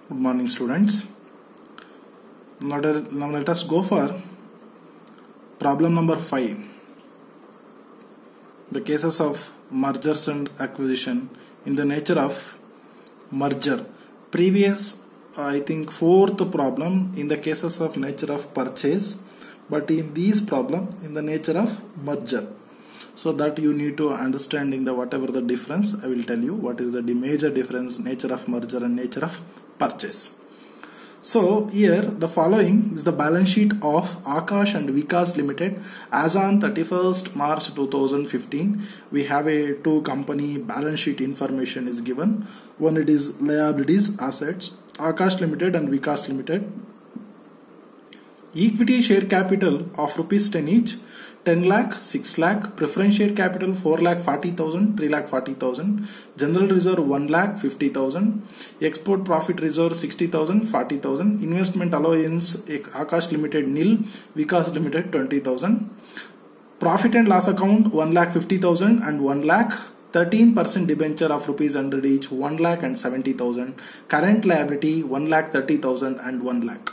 Good morning, students. Now let us go for problem number 5. The cases of mergers and acquisition in the nature of merger. Previous, I think, fourth problem in the cases of nature of purchase, but in these problem in the nature of merger. So that you need to understand in the whatever the difference, I will tell you what is the major difference nature of merger and nature of purchase. So here the following is the balance sheet of Akash and Vikas Limited as on 31st March 2015. We have a two company balance sheet information is given. One it is liabilities, assets, Akash Limited and Vikas Limited. Equity share capital of rupees 10 each, 10 lakh, 6 lakh, preference share capital 4 lakh 40,000, 3 lakh 40,000, general reserve 1 lakh 50,000, export profit reserve 60,000, 40,000, investment allowance Akash Limited nil, Vikas Limited 20,000, profit and loss account 1 lakh 50,000 and 1 lakh, 13% debenture of rupees 100 each, 1 lakh and 70,000, current liability 1 lakh 30,000 and 1 lakh.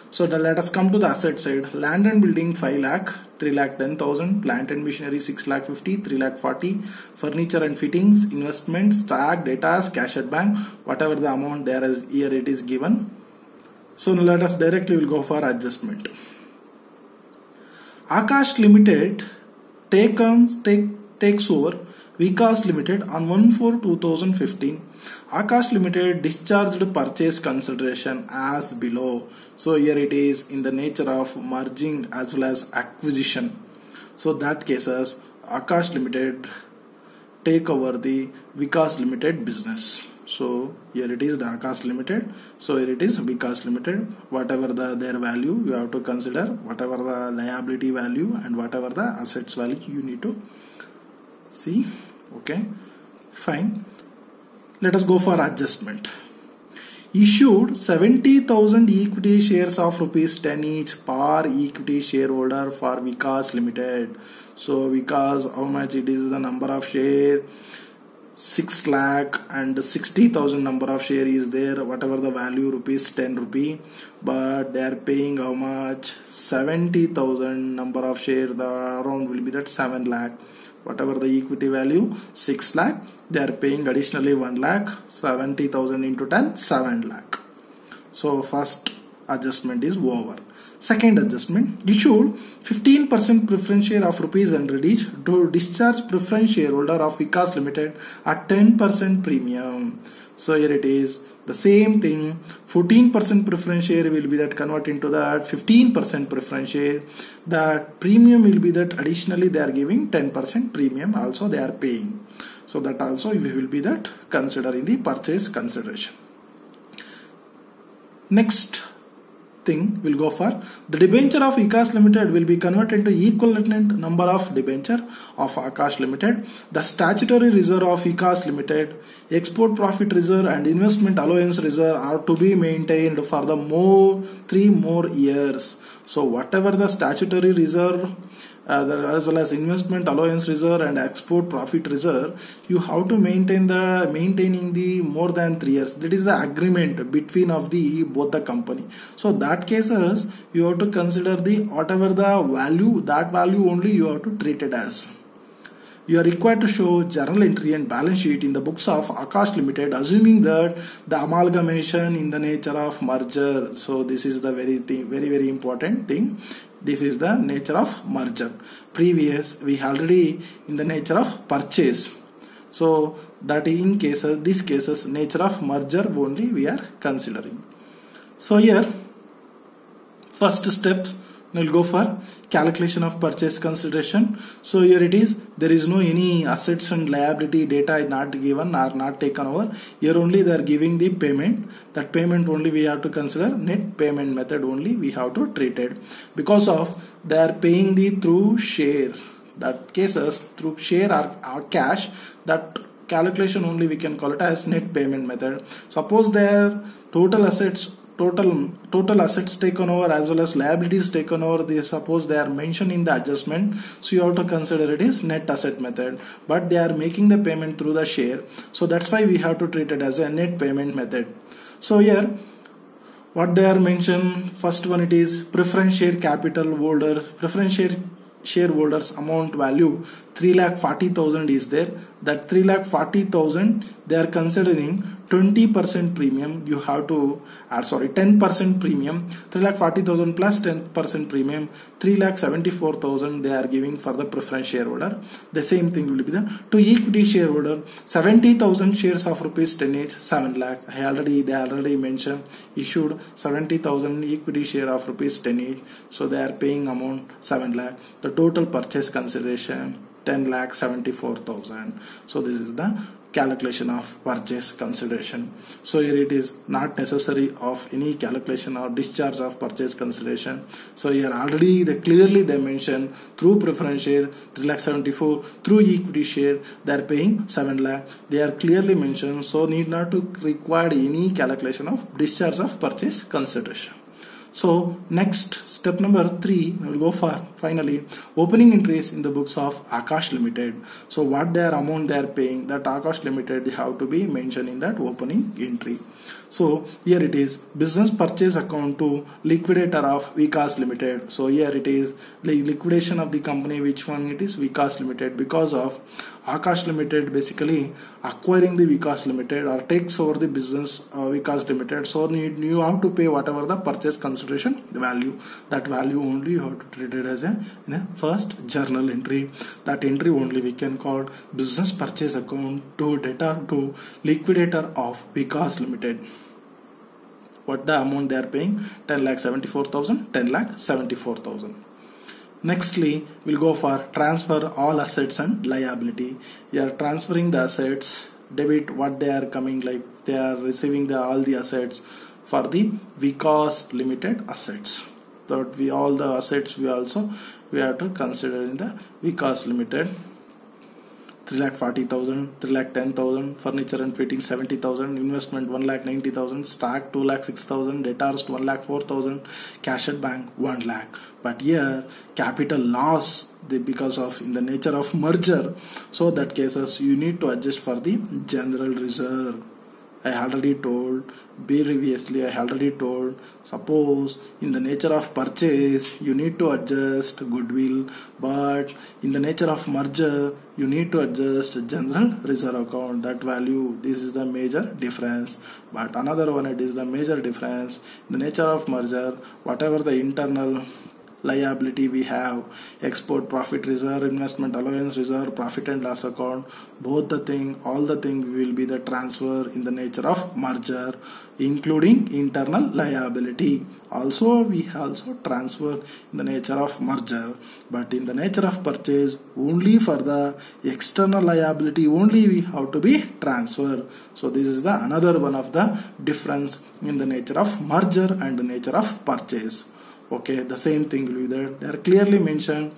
So let us come to the asset side. Land and building 5 lakh, 3 lakh 10,000, plant and machinery 6 lakh 50, 3 lakh 40, furniture and fittings, investments, stock, data, cash at bank, whatever the amount there is here it is given. So let us directly will go for adjustment. Akash Limited takes over Vikas Limited on 1/4/2015. Akash Limited discharged purchase consideration as below. So here it is in the nature of merging as well as acquisition. So that cases Akash Limited take over the Vikas Limited business. So here it is the Akash Limited. So here it is Vikas Limited. Whatever their value you have to consider, whatever the liability value and whatever the assets value you need to see. Okay, fine. Let us go for adjustment. Issued 70,000 equity shares of rupees 10 each per equity shareholder for Vikas Limited. So Vikas, how much it is the number of share? 6 lakh and 60,000 number of share is there, whatever the value rupees 10 rupee, but they are paying how much? 70,000 number of share, the around will be that 7 lakh. Whatever the equity value 6 lakh, they are paying additionally 1 lakh, 70,000 into 10, 7 lakh. So first adjustment is over. Second adjustment, issued 15% preference share of rupees 100 each to discharge preference shareholder of Vikas Limited at 10% premium. So here it is the same thing. 14% preference share will be that convert into that 15% preference share. That premium will be that additionally they are giving 10% premium also they are paying. So that also we will be that consider in the purchase consideration. Next thing will go for the debenture of Vikas Limited will be converted into equivalent number of debenture of Akash Limited. The statutory reserve of Vikas Limited, export profit reserve and investment allowance reserve are to be maintained for the 3 more years. So whatever the statutory reserve as well as investment allowance reserve and export profit reserve, you have to maintaining the more than 3 years. That is the agreement between of the both the company. So that cases you have to consider the whatever the value, that value only you have to treat it as. You are required to show journal entry and balance sheet in the books of Akash Limited, assuming that the amalgamation in the nature of merger. So this is the very important thing. This is the nature of merger. Previous we already in the nature of purchase. So that in cases, these cases nature of merger only we are considering. So here first step we'll go for calculation of purchase consideration. So here it is, there is no any assets and liability data is not given or not taken over. Here only they are giving the payment. That payment only we have to consider net payment method only we have to treat it, because of they are paying the through share. That cases through share or cash, that calculation only we can call it as net payment method. Suppose their total assets taken over as well as liabilities taken over, they suppose they are mentioned in the adjustment, so you have to consider it is net asset method, but they are making the payment through the share, so that's why we have to treat it as a net payment method. So here what they are mentioned. First one, it is preference share capital holder, preference shareholders amount value 3,40,000 is there. That 3,40,000 they are considering 20% premium. You have to add 10% premium. 3,40,000 plus 10% premium, 3,74,000 they are giving for the preference shareholder. The same thing will be the to equity shareholder, 70,000 shares of rupees 10 each, 7 lakh. They already mentioned issued 70,000 equity share of rupees 10 each, so they are paying amount 7 lakh. The total purchase consideration 10,74,000. So this is the calculation of purchase consideration. So here it is not necessary of any calculation or discharge of purchase consideration. So here already clearly they mention through preference share 3,74,000, through equity share they are paying 7 lakh. They are clearly mentioned, so need not to require any calculation of discharge of purchase consideration. So next step number 3, we will go for finally opening entries in the books of Aakash Limited. So what their amount they are paying, that Aakash Limited they have to be mentioned in that opening entry. So here it is business purchase account to liquidator of Vikas Limited. So here it is the liquidation of the company, which one it is, Vikas Limited, because of Aakash Limited basically acquiring the Vikas Limited or takes over the business Vikas Limited. So you have to pay whatever the purchase consideration value. That value only you have to treat it as in a first journal entry. That entry only we can call business purchase account to debtor to liquidator of Vikas Limited. What the amount they are paying? 10,74,000, 10,74,000. Nextly, we'll go for transfer all assets and liability. You are transferring the assets, debit what they are coming, like they are receiving all the assets for the Vikas Limited assets. That all the assets we have to consider in the Vikas Limited. 3,40,000, 3,10,000, furniture and fitting 70,000, investment 1,90,000, stock 2,06,000, debtors 1,04,000, cash at bank 1 lakh. But here capital loss because of in the nature of merger, so that cases you need to adjust for the general reserve. I already told previously, suppose in the nature of purchase you need to adjust goodwill, but in the nature of merger you need to adjust general reserve account. That value, this is the major difference. But another one, it is the major difference in the nature of merger, whatever the internal liability we have, export profit reserve, investment allowance reserve, profit and loss account, all the thing will be the transfer in the nature of merger, including internal liability. Also we also transfer in the nature of merger, but in the nature of purchase only for the external liability only we have to be transfer. So this is the another one of the difference in the nature of merger and the nature of purchase. Okay, the same thing will be there. They are clearly mentioned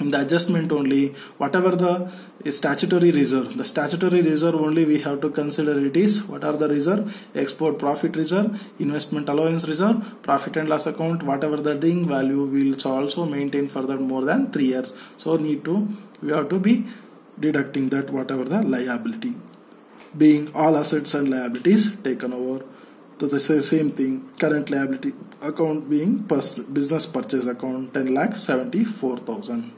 in the adjustment only. Whatever the statutory reserve, the statutory reserve only we have to consider it is what are the reserve: export profit reserve, investment allowance reserve, profit and loss account. Whatever the thing value will also maintain further more than 3 years. So we have to be deducting that whatever the liability, being all assets and liabilities taken over. So the same thing, current liability account being business purchase account 10,74,000.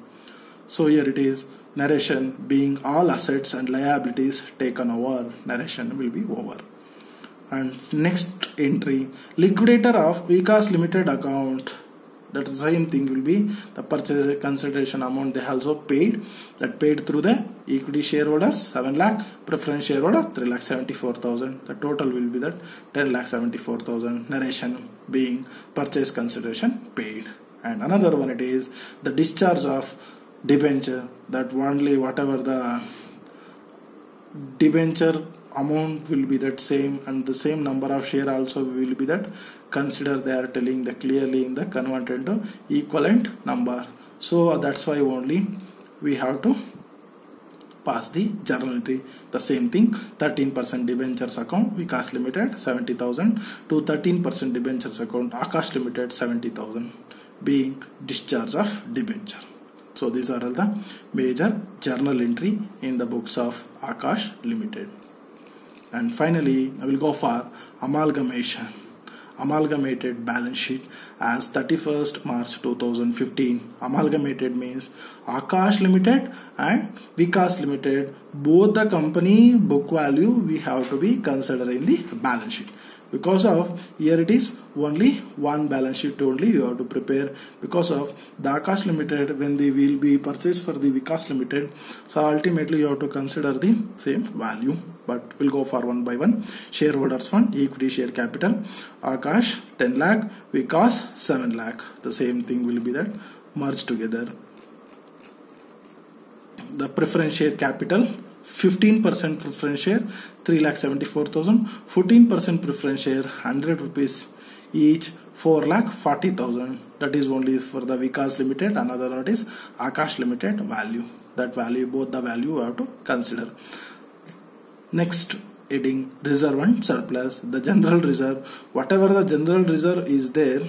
So here it is narration being all assets and liabilities taken over. Narration will be over. And next entry, liquidator of Vikas Limited account. That the same thing will be the purchase consideration amount they also paid. That paid through the equity shareholders 7 lakh, preference shareholder 3,74,000. The total will be that 10,74,000. Narration being purchase consideration paid. And another one, it is the discharge of debenture. That only whatever the debenture amount will be that same, and the same number of share also will be that consider. They are telling the clearly in the converted to equivalent number. So that's why only we have to pass the journal entry. The same thing, 13% debentures account Vikas Limited 70,000 to 13% debentures account Aakash Limited 70,000 being discharge of debenture. So these are all the major journal entry in the books of Aakash Limited. And finally, I will go for amalgamation. amalgamated balance sheet as 31st March 2015. Amalgamated means Aakash Limited and Vikas Limited, both the company book value we have to be considered in the balance sheet. Because of here it is only one balance sheet only you have to prepare, because of the Aakash Limited when they will be purchased for the Vikas Limited, so ultimately you have to consider the same value, but we'll go for one by one. Shareholders fund, equity share capital, Aakash 10 lakh, Vikas 7 lakh, the same thing will be that merged together. The preference share capital, 15% preference share 3,74,000, 14% preference share 100 rupees each 4,40,000. That is only for the Vikas Limited. Another one is Aakash Limited value. That value, both the value you have to consider. Next heading, reserve and surplus. The general reserve, whatever the general reserve is there,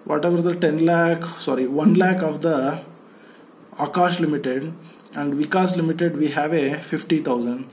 whatever the 1 lakh of the Aakash Limited and Vikas Limited, we have a 50,000.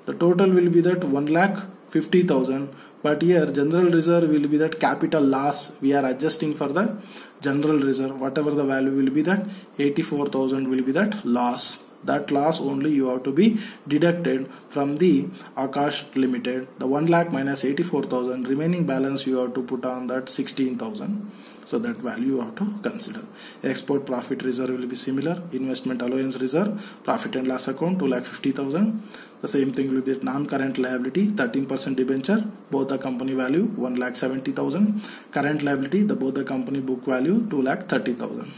The total will be that 1,50,000. But here general reserve will be that capital loss. We are adjusting for the general reserve. Whatever the value will be that 84,000 will be that loss. That loss only you have to be deducted from the Aakash Limited. The 1 lakh minus 84,000, remaining balance you have to put on that 16,000. So that value you have to consider. Export profit reserve will be similar. Investment allowance reserve, profit and loss account 2,50,000. The same thing will be non-current liability, 13% debenture, both the company value 1,70,000. Current liability, both the company book value 2,30,000.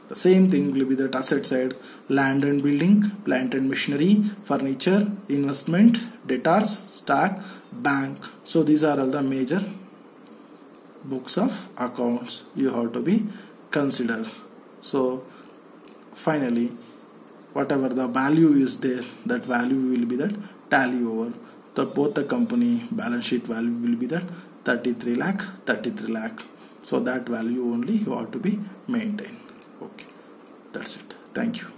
The same thing will be that asset side, land and building, plant and machinery, furniture, investment, debtors, stock, bank. So these are all the major books of accounts you have to be consider. So finally, whatever the value is there, that value will be that tally over both the company balance sheet value will be that 33 lakh. So that value only you have to be maintained. Okay, that's it. Thank you.